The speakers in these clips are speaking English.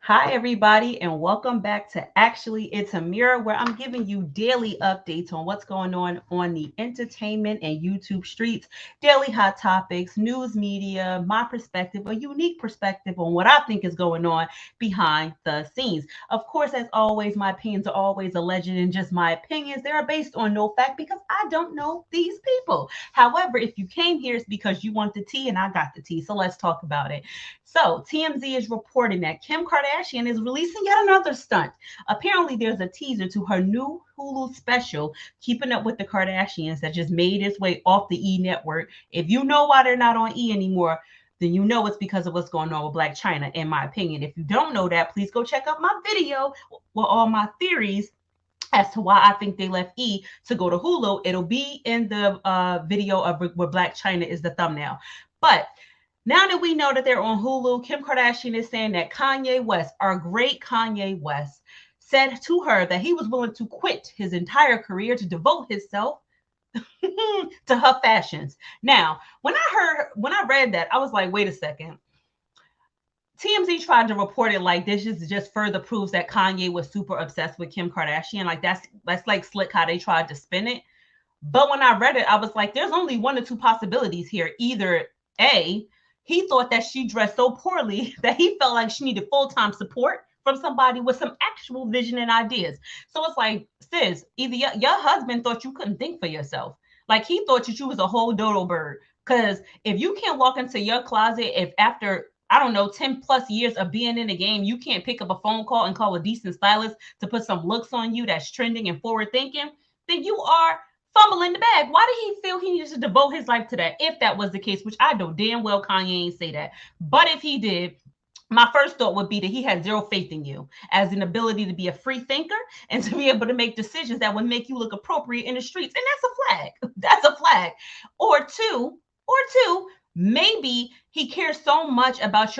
Hi, everybody, and welcome back to Actually It's a Mirror, where I'm giving you daily updates on what's going on the entertainment and YouTube streets, daily hot topics, news media, my perspective, a unique perspective on what I think is going on behind the scenes. Of course, as always, my opinions are always alleged and just my opinions. They are based on no fact because I don't know these people. However, if you came here, it's because you want the tea and I got the tea. So let's talk about it. So, TMZ is reporting that Kim Kardashian is releasing yet another stunt. Apparently, there's a teaser to her new Hulu special, Keeping Up with the Kardashians, that just made its way off the E network. If you know why they're not on E anymore, then you know it's because of what's going on with Black China, in my opinion. If you don't know that, please go check out my video with all my theories as to why I think they left E to go to Hulu. It'll be in the video of where Black China is the thumbnail. But now that we know that they're on Hulu, Kim Kardashian is saying that Kanye West, our great Kanye West, said to her that he was willing to quit his entire career to devote himself to her fashions. Now, when I read that, I was like, wait a second. TMZ tried to report it like this is just further proves that Kanye was super obsessed with Kim Kardashian. Like that's like slick how they tried to spin it. But when I read it, I was like, there's only one or two possibilities here. Either A, he thought that she dressed so poorly that he felt like she needed full-time support from somebody with some actual vision and ideas. So it's like, sis, either your husband thought you couldn't think for yourself. Like he thought that you was a whole dodo bird. Because if you can't walk into your closet, if after I don't know, 10 plus years of being in the game, you can't pick up a phone call and call a decent stylist to put some looks on you that's trending and forward thinking, then you are fumbling the bag. Why did he feel he needed to devote his life to that? If that was the case, which I know damn well Kanye ain't say that. But if he did, my first thought would be that he had zero faith in you as an ability to be a free thinker and to be able to make decisions that would make you look appropriate in the streets. And that's a flag. That's a flag. Or two, maybe he cares so much about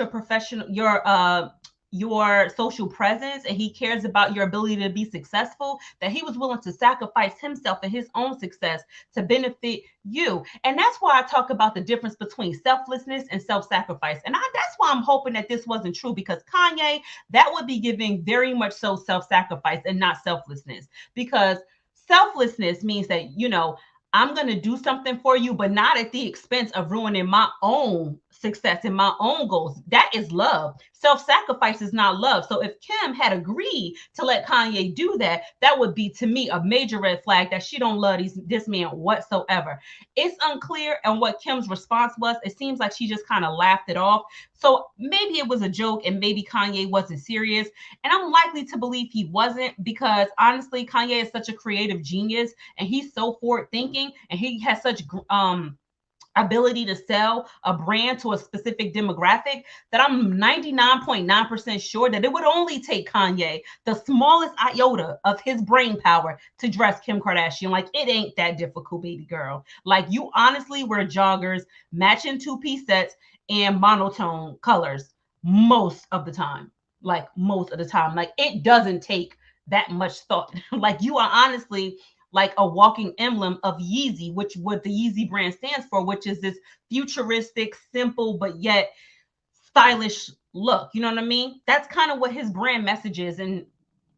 your social presence, and he cares about your ability to be successful, that he was willing to sacrifice himself and his own success to benefit you. And that's why I talk about the difference between selflessness and self-sacrifice. And that's why I'm hoping that this wasn't true, because Kanye, that would be giving very much so self-sacrifice and not selflessness. Because selflessness means that, I'm going to do something for you, but not at the expense of ruining my own success and my own goals. That is love. Self-sacrifice is not love. So if Kim had agreed to let Kanye do that, that would be to me a major red flag that she don't love this man whatsoever. It's unclear on what Kim's response was. It seems like she just kind of laughed it off. So maybe it was a joke and maybe Kanye wasn't serious. And I'm likely to believe he wasn't, because honestly, Kanye is such a creative genius and he's so forward thinking and he has such ability to sell a brand to a specific demographic that I'm 99.9% sure that it would only take Kanye the smallest iota of his brain power to dress Kim Kardashian. Like, it ain't that difficult, baby girl. Like, you honestly wear joggers, matching two-piece sets, and monotone colors most of the time. Like, most of the time. Like, it doesn't take that much thought. Like, you are honestly like a walking emblem of Yeezy, which what the Yeezy brand stands for, which is this futuristic, simple, but yet stylish look. You know what I mean? That's kind of what his brand message is. And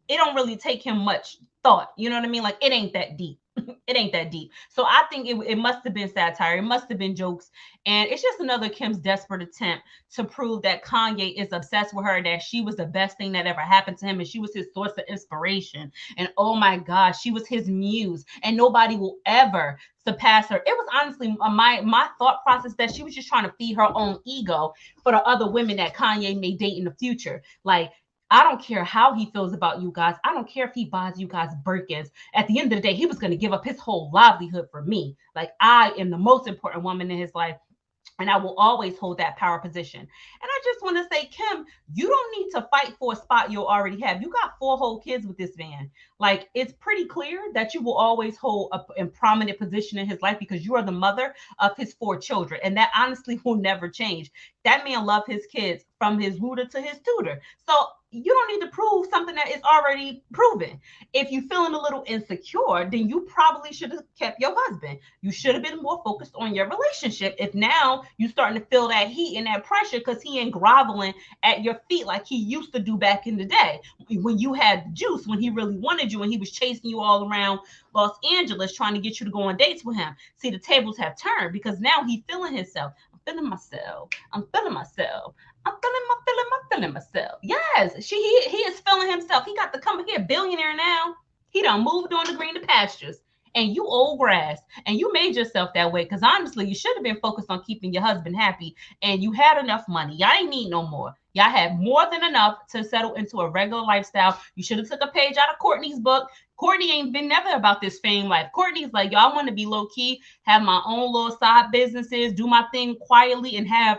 it don't really take him much thought. You know what I mean? Like, it ain't that deep. It ain't that deep. So I think it must have been satire. It must have been jokes. And it's just another Kim's desperate attempt to prove that Kanye is obsessed with her, that she was the best thing that ever happened to him, and she was his source of inspiration. And oh my gosh, she was his muse, and nobody will ever surpass her. It was honestly my thought process that she was just trying to feed her own ego for the other women that Kanye may date in the future. Like, I don't care how he feels about you guys. I don't care if he buys you guys Birkins. At the end of the day, he was going to give up his whole livelihood for me. Like, I am the most important woman in his life, and I will always hold that power position. And I just want to say, Kim, you don't need to fight for a spot you already have. You got 4 whole kids with this man. Like, it's pretty clear that you will always hold a prominent position in his life because you are the mother of his 4 children. And that honestly will never change. That man loved his kids from his rooter to his tutor. So you don't need to prove something that is already proven. If you're feeling a little insecure, then you probably should have kept your husband. You should have been more focused on your relationship. If now you're starting to feel that heat and that pressure because he ain't and groveling at your feet like he used to do back in the day when you had the juice, when he really wanted you and he was chasing you all around Los Angeles trying to get you to go on dates with him. See, the tables have turned because now he's feeling himself. I'm feeling myself. I'm feeling myself. I'm feeling myself. Yes, he is feeling himself. He got to come here, billionaire now. He done moved on to greener pastures. And you old grass, and you made yourself that way. Because honestly, you should have been focused on keeping your husband happy, and you had enough money. Y'all ain't need no more. Y'all had more than enough to settle into a regular lifestyle. You should have took a page out of Courtney's book. Courtney ain't been never about this fame life. Courtney's like, y'all want to be low key, have my own little side businesses, do my thing quietly, and have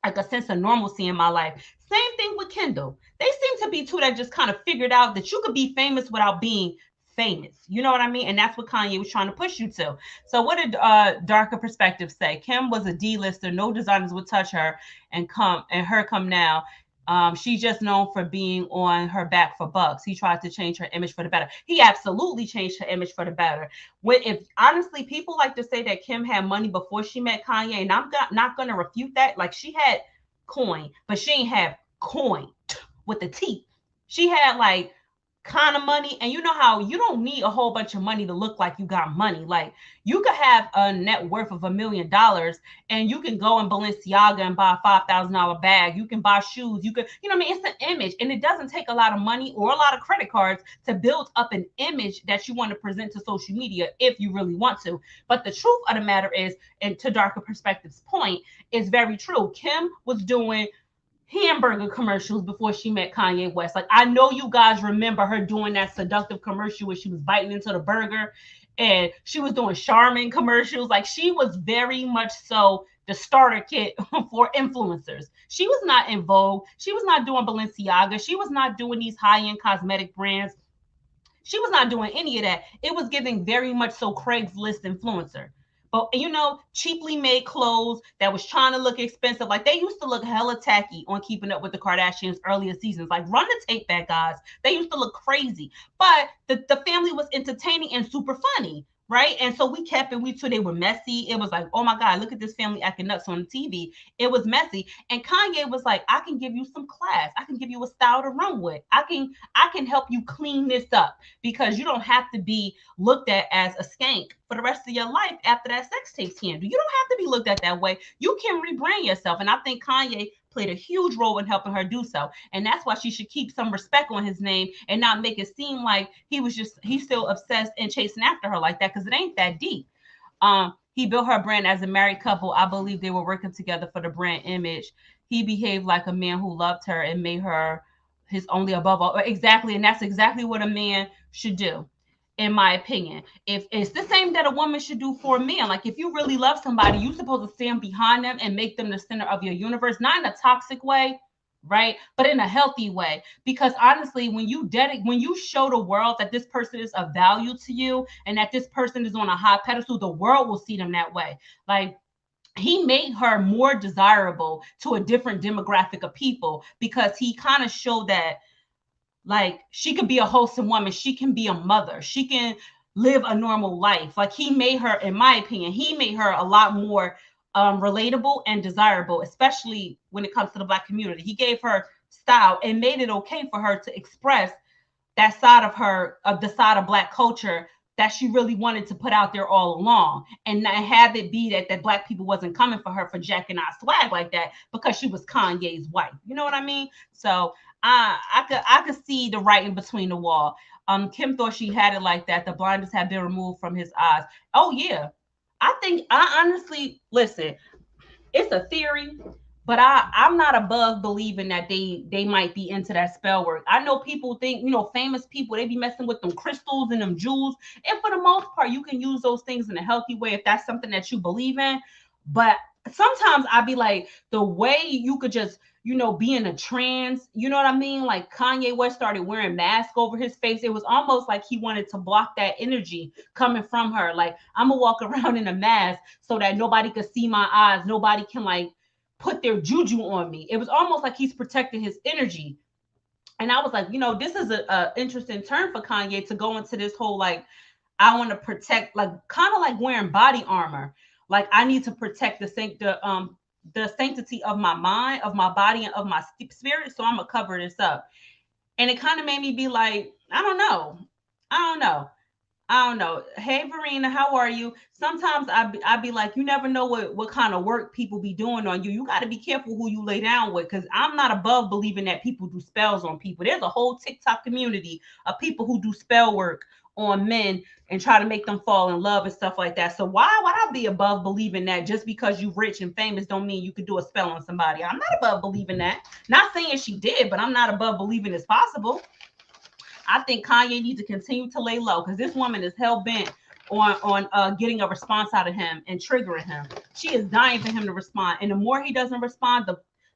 like a sense of normalcy in my life. Same thing with Kendall. They seem to be two that just kind of figured out that you could be famous without being famous. You know what I mean? And that's what Kanye was trying to push you to. So what did Darker Perspective say? Kim was a D-lister. No designers would touch her and come now. She's just known for being on her back for bucks. He tried to change her image for the better. He absolutely changed her image for the better. If honestly, people like to say that Kim had money before she met Kanye, and I'm not going to refute that. Like, she had coin, but she ain't have coin with the T. She had like kind of money, and you know how you don't need a whole bunch of money to look like you got money. Like, you could have a net worth of $1 million and you can go in Balenciaga and buy a $5,000 bag. You can buy shoes. You could, you know what I mean? It's an image, and it doesn't take a lot of money or a lot of credit cards to build up an image that you want to present to social media if you really want to. But the truth of the matter is, and to Darker Perspective's point, is very true. Kim was doing hamburger commercials before she met Kanye West. Like, I know you guys remember her doing that seductive commercial where she was biting into the burger, and she was doing Charmin commercials. Like, she was very much so the starter kit for influencers. She was not in Vogue. She was not doing Balenciaga. She was not doing these high-end cosmetic brands. She was not doing any of that. It was giving very much so Craigslist influencer. But, you know, cheaply made clothes that was trying to look expensive. Like, they used to look hella tacky on Keeping Up with the Kardashians earlier seasons. Like, run the tape back, guys. They used to look crazy. But the family was entertaining and super funny, right? And so we kept it. They were messy. It was like, oh my God, look at this family acting nuts on TV. It was messy. And Kanye was like, I can give you some class. I can give you a style to run with. I can help you clean this up, because you don't have to be looked at as a skank for the rest of your life after that sex tape scandal. You don't have to be looked at that way. You can rebrand yourself. And I think Kanye played a huge role in helping her do so. And that's why she should keep some respect on his name and not make it seem like he's still obsessed and chasing after her like that, because it ain't that deep. He built her brand as a married couple. I believe they were working together for the brand image. He behaved like a man who loved her and made her his only above all. Exactly. And that's exactly what a man should do, in my opinion. If it's the same that a woman should do for a man. Like, if you really love somebody, you're supposed to stand behind them and make them the center of your universe, not in a toxic way, right? But in a healthy way. Because honestly, when you show the world that this person is of value to you and that this person is on a high pedestal, the world will see them that way. Like, he made her more desirable to a different demographic of people, because he kind of showed that, like, she could be a wholesome woman. She can be a mother. She can live a normal life. Like, he made her, in my opinion, he made her a lot more relatable and desirable, especially when it comes to the Black community. He gave her style and made it okay for her to express that side of her, of the side of Black culture that she really wanted to put out there all along, and not have it be that Black people wasn't coming for her for jacking our swag like that because she was Kanye's wife. You know what I mean? So I could see the writing between the wall. Kim thought she had it like that. The blinders had been removed from his eyes. Oh yeah. I honestly, listen, it's a theory, but I'm not above believing that they might be into that spell work. I know people think, famous people, they be messing with them crystals and them jewels. And for the most part, you can use those things in a healthy way if that's something that you believe in. But sometimes I'd be like, the way you could just, be in a trance, you know what I mean? Like, Kanye West started wearing masks over his face. It was almost like he wanted to block that energy coming from her. Like, I'm gonna walk around in a mask so that nobody could see my eyes. Nobody can, like, put their juju on me. It was almost like he's protecting his energy. And I was like, this is a interesting turn for Kanye to go into this whole, like, I want to protect, like, kind of like wearing body armor. Like, I need to protect the the sanctity of my mind, of my body, and of my spirit. So I'm gonna cover this up. And it kind of made me be like, I don't know. I don't know. I don't know. Hey, Verena, how are you? Sometimes I be like, you never know what kind of work people be doing on you. You got to be careful who you lay down with, because I'm not above believing that people do spells on people. There's a whole TikTok community of people who do spell work on men and try to make them fall in love and stuff like that. So why would I be above believing that just because you rich and famous don't mean you could do a spell on somebody? I'm not above believing that. Not saying she did, but I'm not above believing it's possible. I think Kanye needs to continue to lay low, because this woman is hell bent on getting a response out of him and triggering him. She is dying for him to respond, and the more he doesn't respond,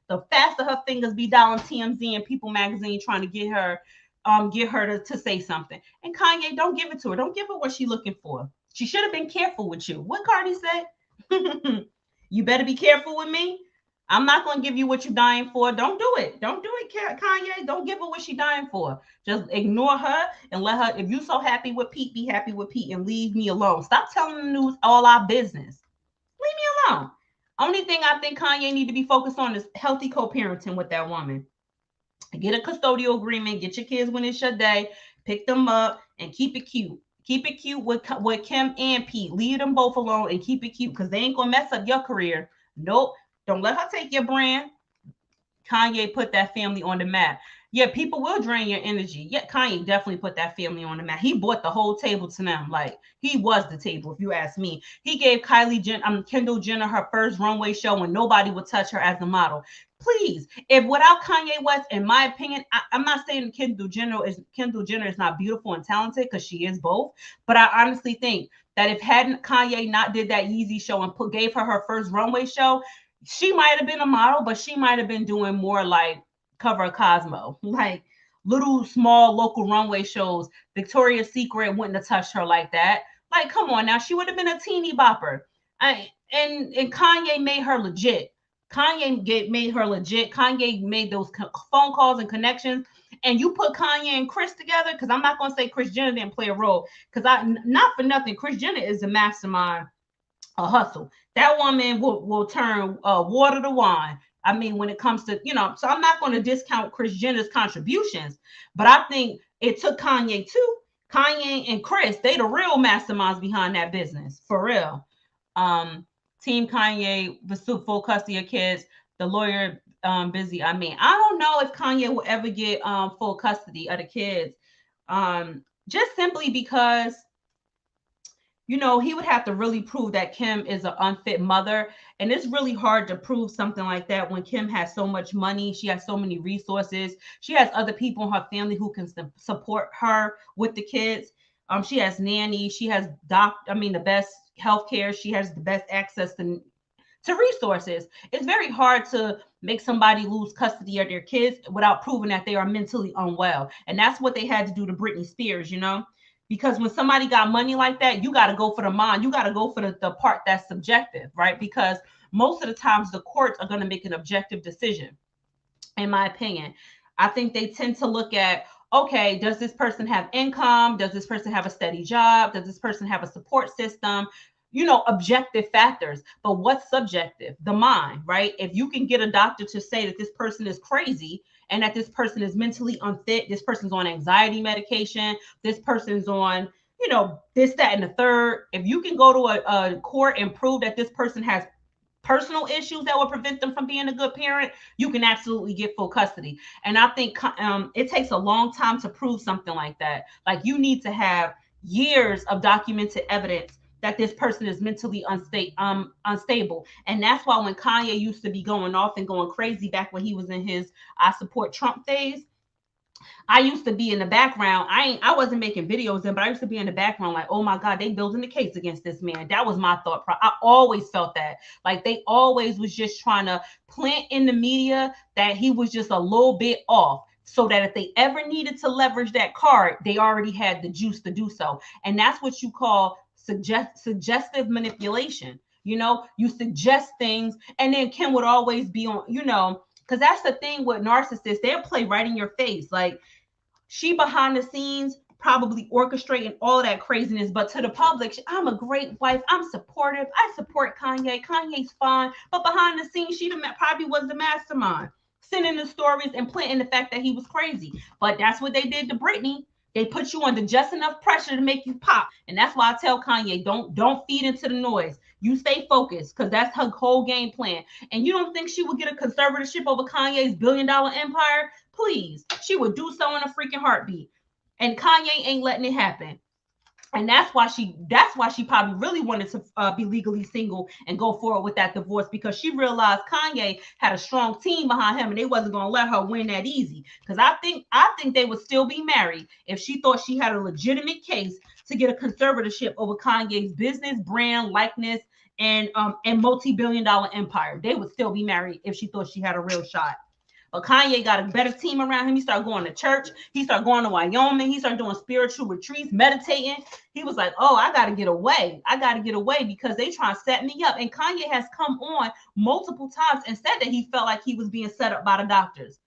the faster her fingers be dialing TMZ and People Magazine trying to get her to say something. And Kanye, don't give it to her. Don't give her what she's looking for. She should have been careful with you. What Cardi say? You better be careful with me. I'm not going to give you what you're dying for. Don't do it. Don't do it, Kanye. Don't give her what she's dying for. Just ignore her and let her. If you're so happy with Pete, be happy with Pete and leave me alone. Stop telling the news all our business. Leave me alone. Only thing I think Kanye need to be focused on is healthy co-parenting with that woman. Get a custodial agreement. Get your kids when it's your day. Pick them up and keep it cute. Keep it cute with Kim and Pete. Leave them both alone and keep it cute, because they ain't going to mess up your career. Nope. Don't let her take your brand. Kanye put that family on the map. Yeah, people will drain your energy. Yeah, Kanye definitely put that family on the map. He bought the whole table to them. Like, he was the table, if you ask me. He gave Kendall Jenner her first runway show when nobody would touch her as a model. Please, if without Kanye West, in my opinion, I'm not saying Kendall Jenner is not beautiful and talented, because she is both. But I honestly think that if hadn't Kanye not did that Yeezy show and gave her first runway show, she might have been a model, but she might have been doing more like cover of Cosmo, like little small local runway shows. Victoria's Secret wouldn't have touched her like that. Like, come on now, she would have been a teeny bopper. And Kanye made her legit. Made her legit. Kanye made those phone calls and connections. And you put Kanye and Chris together, because I'm not going to say Kris Jenner didn't play a role, because not for nothing, Kris Jenner is a mastermind, a hustle. That woman will turn water to wine. I mean, when it comes to, so I'm not going to discount Kris Jenner's contributions, but I think it took Kanye too. Kanye and Chris, they the real masterminds behind that business, for real. Team Kanye with full custody of kids. The lawyer busy. I mean, I don't know if Kanye will ever get full custody of the kids. Just simply because he would have to really prove that Kim is an unfit mother. And it's really hard to prove something like that when Kim has so much money. She has so many resources. She has other people in her family who can support her with the kids. She has nannies. She has the best healthcare. She has the best access to resources. It's very hard to make somebody lose custody of their kids without proving that they are mentally unwell. And that's what they had to do to Britney Spears, because when somebody got money like that, you got to go for the mind. You got to go for the part that's subjective, right? Because most of the times the courts are going to make an objective decision, in my opinion. I think they tend to look at, okay, does this person have income? Does this person have a steady job? Does this person have a support system? Objective factors. But what's subjective? The mind, right? If you can get a doctor to say that this person is crazy and that this person is mentally unfit, this person's on anxiety medication, this person's on, this, that, and the third. If you can go to a court and prove that this person has personal issues that will prevent them from being a good parent, you can absolutely get full custody. And I think it takes a long time to prove something like that. Like, you need to have years of documented evidence that this person is mentally unstable. And that's why when Kanye used to be going off and going crazy back when he was in his I support Trump phase, I used to be in the background. I wasn't making videos then, but I used to be in the background like, oh my God, they building the case against this man. That was my thought. I always felt that. Like, they always was just trying to plant in the media that he was just a little bit off, so that if they ever needed to leverage that card, they already had the juice to do so. And that's what you call suggestive manipulation. You suggest things, and then Kim would always be on, because that's the thing with narcissists. They'll play right in your face. Like, she behind the scenes probably orchestrating all of that craziness. But to the public, I'm a great wife. I'm supportive. I support Kanye. Kanye's fine. But behind the scenes, she probably was the mastermind, sending the stories and planting the fact that he was crazy. But that's what they did to Britney. They put you under just enough pressure to make you pop. And that's why I tell Kanye, don't feed into the noise. You stay focused, because that's her whole game plan. And you don't think she would get a conservatorship over Kanye's billion-dollar empire? Please. She would do so in a freaking heartbeat. And Kanye ain't letting it happen. And that's why she probably really wanted to be legally single and go forward with that divorce, because she realized Kanye had a strong team behind him and they wasn't going to let her win that easy. Because I think they would still be married if she thought she had a legitimate case to get a conservatorship over Kanye's business, brand, likeness, and multi-billion-dollar empire. They would still be married if she thought she had a real shot. But Kanye got a better team around him. He started going to church. He started going to Wyoming. He started doing spiritual retreats, meditating. He was like, oh, I got to get away. I got to get away because they trying to set me up. And Kanye has come on multiple times and said that he felt like he was being set up by the doctors.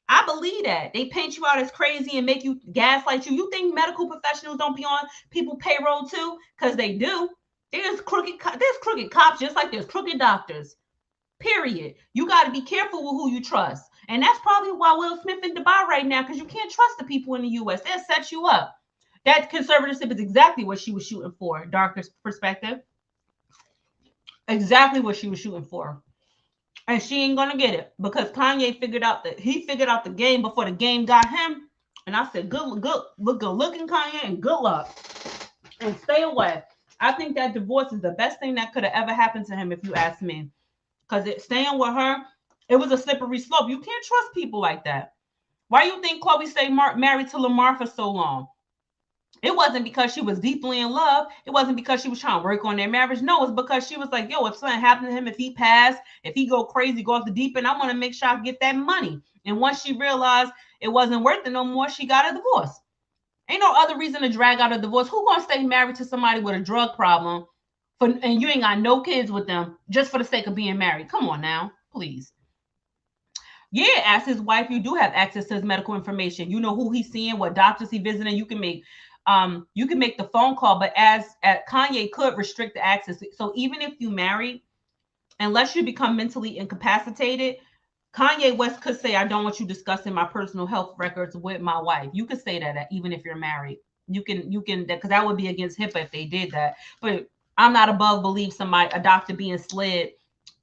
I believe that. They paint you out as crazy and make you gaslight you. You think medical professionals don't be on people's payroll too? Because they do. There's crooked cops just like there's crooked doctors. Period. You got to be careful with who you trust. And that's probably why Will Smith in Dubai right now, because you can't trust the people in the U.S. They'll set you up. That conservatorship is exactly what she was shooting for. Darker perspective. Exactly what she was shooting for. And she ain't going to get it because Kanye figured out the game before the game got him. And I said, good looking Kanye, and good luck. And stay away. I think that divorce is the best thing that could have ever happened to him, if you ask me. Because staying with her, it was a slippery slope. You can't trust people like that. Why do you think Chloe stayed married to Lamar for so long? It wasn't because she was deeply in love. It wasn't because she was trying to work on their marriage. No, it's because she was like, yo, if something happened to him, if he passed, if he go crazy, go off the deep end, I want to make sure I get that money. And once she realized it wasn't worth it no more, she got a divorce. Ain't no other reason to drag out a divorce. Who gonna stay married to somebody with a drug problem and you ain't got no kids with them just for the sake of being married? Come on now, please. Yeah, as his wife, you do have access to his medical information. You know who he's seeing, what doctors he's visiting. You can make the phone call, but as Kanye could restrict the access. So even if you marry, unless you become mentally incapacitated, Kanye West could say, I don't want you discussing my personal health records with my wife. You could say that even if you're married. You can, because that would be against HIPAA if they did that. But I'm not above believe a doctor being slid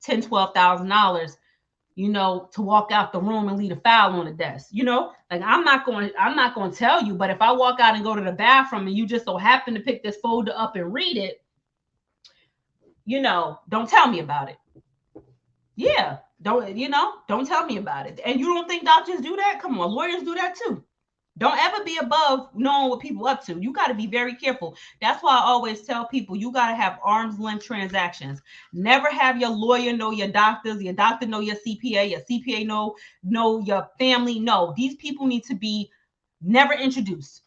$10,000, $12,000, to walk out the room and leave a file on the desk. Like I'm not going to tell you, but if I walk out and go to the bathroom and you just so happen to pick this folder up and read it, don't tell me about it. Yeah. Don't tell me about it. And you don't think doctors do that? Come on, lawyers do that too. Don't ever be above knowing what people up to. You got to be very careful. That's why I always tell people you got to have arm's length transactions. Never have your lawyer know your doctors, your doctor know your CPA know your family. No, these people need to be never introduced.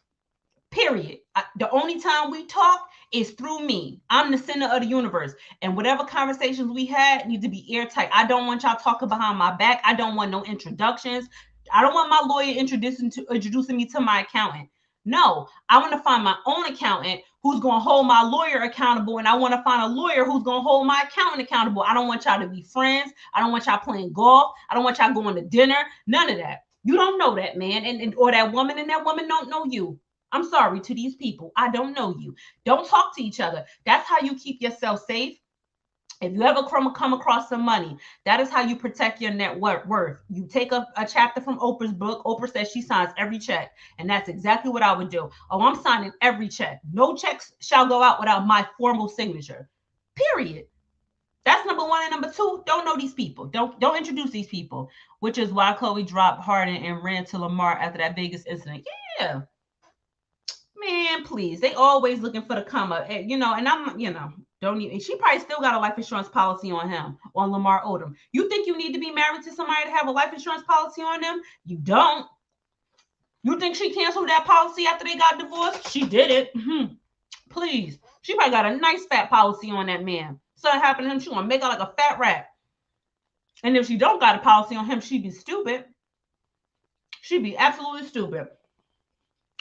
Period. The only time we talk is through me. I'm the center of the universe. And whatever conversations we had need to be airtight. I don't want y'all talking behind my back. I don't want no introductions. I don't want my lawyer introducing me to my accountant. No, I want to find my own accountant who's going to hold my lawyer accountable. And I want to find a lawyer who's going to hold my accountant accountable. I don't want y'all to be friends. I don't want y'all playing golf. I don't want y'all going to dinner. None of that. You don't know that man or that woman, and that woman don't know you. I'm sorry to these people. I don't know you. Don't talk to each other. That's how you keep yourself safe. If you ever come across some money, that is how you protect your net worth. You take a chapter from Oprah's book. Oprah says she signs every check. And that's exactly what I would do. Oh, I'm signing every check. No checks shall go out without my formal signature. Period. That's number one. And number two, don't know these people. Don't introduce these people, which is why Chloe dropped Harden and ran to Lamar after that Vegas incident. Yeah. Man, please. They always looking for the come up. And I'm, don't even, she probably still got a life insurance policy on him, on Lamar Odom. You think you need to be married to somebody to have a life insurance policy on them? You don't. You think she canceled that policy after they got divorced? She did it. Please. She probably got a nice fat policy on that man. Something happened to him, she want to make out like a fat rat. And if she don't got a policy on him, she'd be stupid. She'd be absolutely stupid.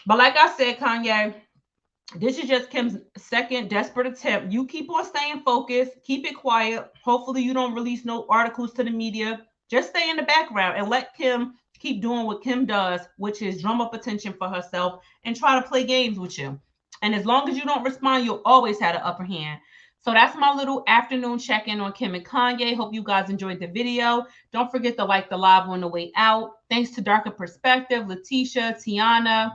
But like I said, Kanye, this is just Kim's second desperate attempt. You keep on staying focused, keep it quiet. Hopefully, you don't release no articles to the media. Just stay in the background and let Kim keep doing what Kim does, which is drum up attention for herself and try to play games with you. And as long as you don't respond, you'll always have the upper hand. So that's my little afternoon check in on Kim and Kanye. Hope you guys enjoyed the video. Don't forget to like the live on the way out. Thanks to Darker Perspective, Letitia, Tiana,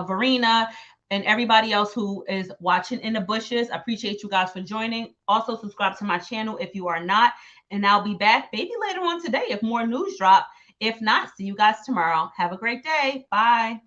Verena, and everybody else who is watching in the bushes. I appreciate you guys for joining. Also, subscribe to my channel if you are not. And I'll be back maybe later on today if more news drop. If not, see you guys tomorrow. Have a great day. Bye.